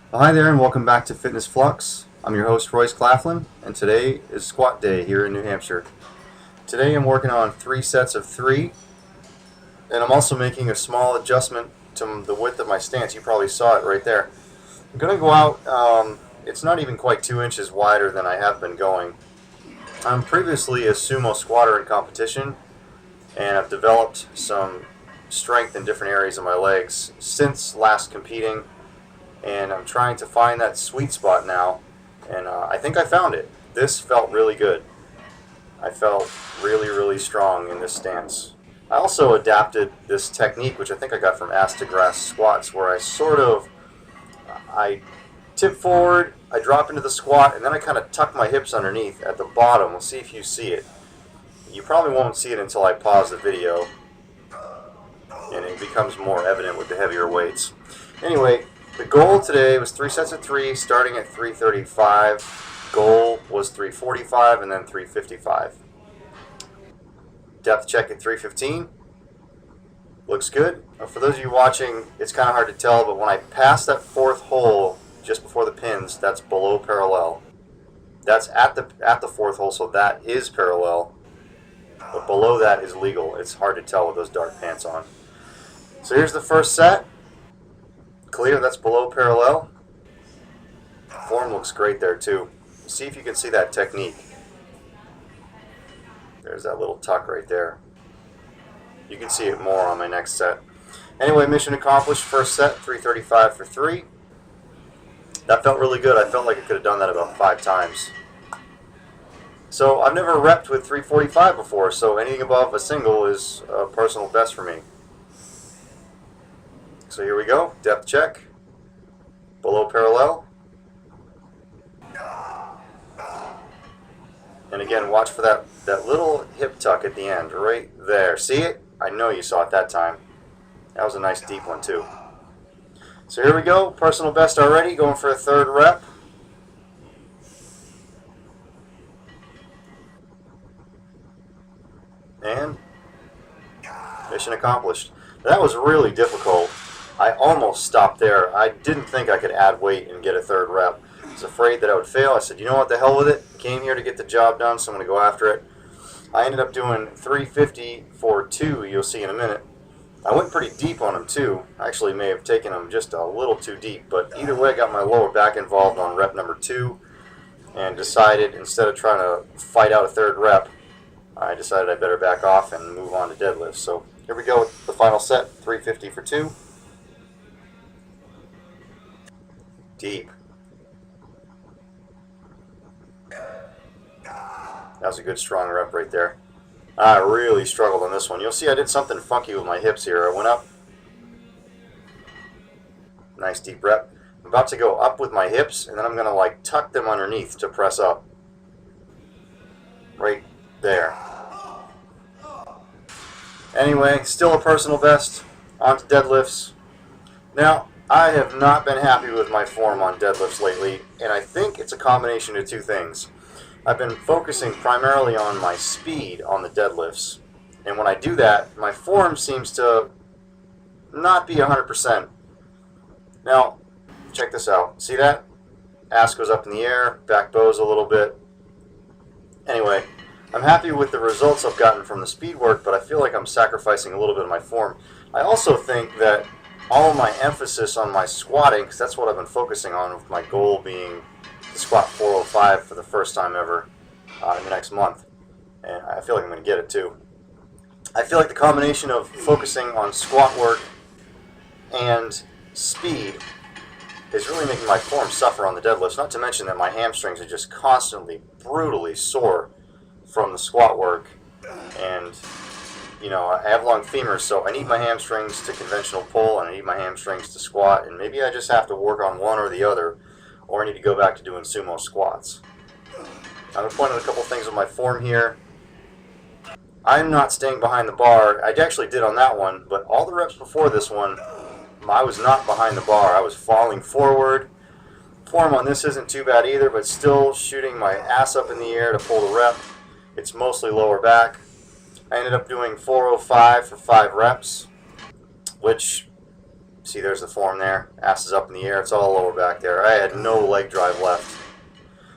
Well, hi there and welcome back to Fitness Flux. I'm your host Royce and today is squat day here in New Hampshire. Today I'm working on 3 sets of 3 and I'm also making a small adjustment to the width of my stance. You probably saw it right there. I'm going to go out, it's not even quite 2 inches wider than I have been going. I'm previously a sumo squatter in competition and I've developed some strength in different areas of my legs since last competing. And I'm trying to find that sweet spot now, and I think I found it. This felt really good. I felt really strong in this stance. I also adapted this technique, which I think I got from ass to grass squats, where I tip forward, I drop into the squat, and then I kind of tuck my hips underneath at the bottom. We'll see if you see it. You probably won't see it until I pause the video, and it becomes more evident with the heavier weights. Anyway, the goal today was 3 sets of 3, starting at 335. Goal was 345 and then 355. Depth check at 315. Looks good. For those of you watching, it's kind of hard to tell, but when I pass that 4th hole just before the pins, that's below parallel. That's at the 4th hole, so that is parallel. But below that is legal. It's hard to tell with those dark pants on. So here's the first set. Clear, that's below parallel. Form looks great there too. See if you can see that technique. There's that little tuck right there. You can see it more on my next set. Anyway, mission accomplished. First set, 335 for 3. That felt really good. I felt like I could have done that about 5 times. So I've never repped with 345 before, so anything above a single is a personal best for me. So here we go, depth check, below parallel. And again, watch for that little hip tuck at the end, right there. See it? I know you saw it that time. That was a nice deep one too. So here we go, personal best already, going for a 3rd rep. And mission accomplished. That was really difficult. I almost stopped there. I didn't think I could add weight and get a 3rd rep. I was afraid that I would fail. I said, you know what, the hell with it. Came here to get the job done, so I'm going to go after it. I ended up doing 350 for 2, you'll see in a minute. I went pretty deep on them too. I actually may have taken them just a little too deep, but either way I got my lower back involved on rep number 2 and decided instead of trying to fight out a 3rd rep, I decided I better back off and move on to deadlift. So here we go with the final set, 350 for 2. Deep. That was a good strong rep right there. I really struggled on this one. You'll see I did something funky with my hips here. I went up. Nice deep rep. I'm about to go up with my hips, and then I'm going to like tuck them underneath to press up. Right there. Anyway, still a personal best. On to deadlifts. Now, I have not been happy with my form on deadlifts lately, and I think it's a combination of 2 things. I've been focusing primarily on my speed on the deadlifts, and when I do that, my form seems to not be 100%. Now, check this out. See that? Ass goes up in the air, back bows a little bit. Anyway, I'm happy with the results I've gotten from the speed work, but I feel like I'm sacrificing a little bit of my form. I also think that all of my emphasis on my squatting, because that's what I've been focusing on, with my goal being to squat 405 for the first time ever in the next month. And I feel like I'm going to get it too. I feel like the combination of focusing on squat work and speed is really making my form suffer on the deadlifts, not to mention that my hamstrings are just constantly brutally sore from the squat work. And you know, I have long femurs, so I need my hamstrings to conventional pull, and I need my hamstrings to squat, and maybe I just have to work on one or the other, or I need to go back to doing sumo squats. I'm going to point out a couple things with my form here. I'm not staying behind the bar. I actually did on that one, but all the reps before this one, I was not behind the bar. I was falling forward. Form on this isn't too bad either, but still shooting my ass up in the air to pull the rep. It's mostly lower back. I ended up doing 405 for 5 reps, which See, there's the form there. Ass is up in the air. It's all lower back there. I had no leg drive left.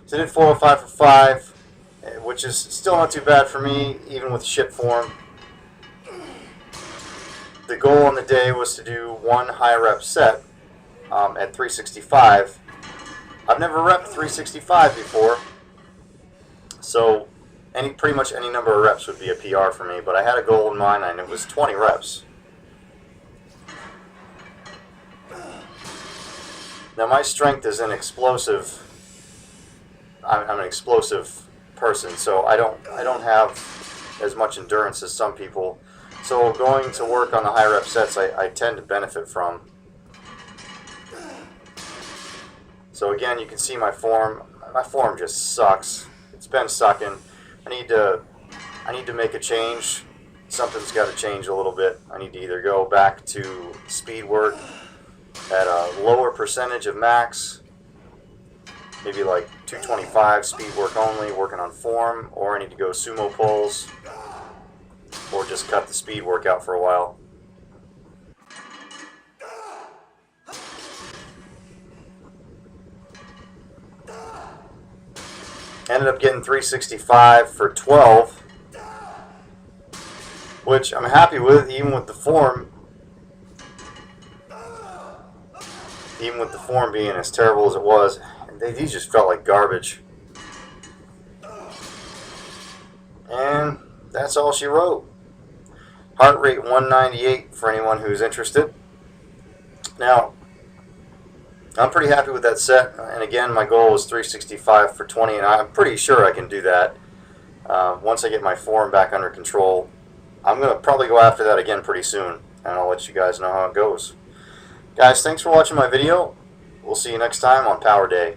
So I did 405 for 5, which is still not too bad for me, even with shit form. The goal on the day was to do one high rep set at 365. I've never repped 365 before, so pretty much any number of reps would be a PR for me, but I had a goal in mind and it was 20 reps. Now my strength is an explosive. I'm an explosive person, so I don't have as much endurance as some people. So going to work on the high rep sets, I tend to benefit from. So again, you can see my form. My form just sucks. It's been sucking. I need to make a change. Something's got to change a little bit. I need to either go back to speed work at a lower percentage of max, maybe like 225 speed work only, working on form, or I need to go sumo pulls, or just cut the speed work out for a while. Ended up getting 365 for 12, which I'm happy with, even with the form. Even with the form being as terrible as it was, these just felt like garbage. And that's all she wrote. Heart rate 198 for anyone who's interested. Now, I'm pretty happy with that set, and again, my goal was 365 for 20, and I'm pretty sure I can do that once I get my form back under control. I'm going to probably go after that again pretty soon, and I'll let you guys know how it goes. Guys, thanks for watching my video. We'll see you next time on Power Day.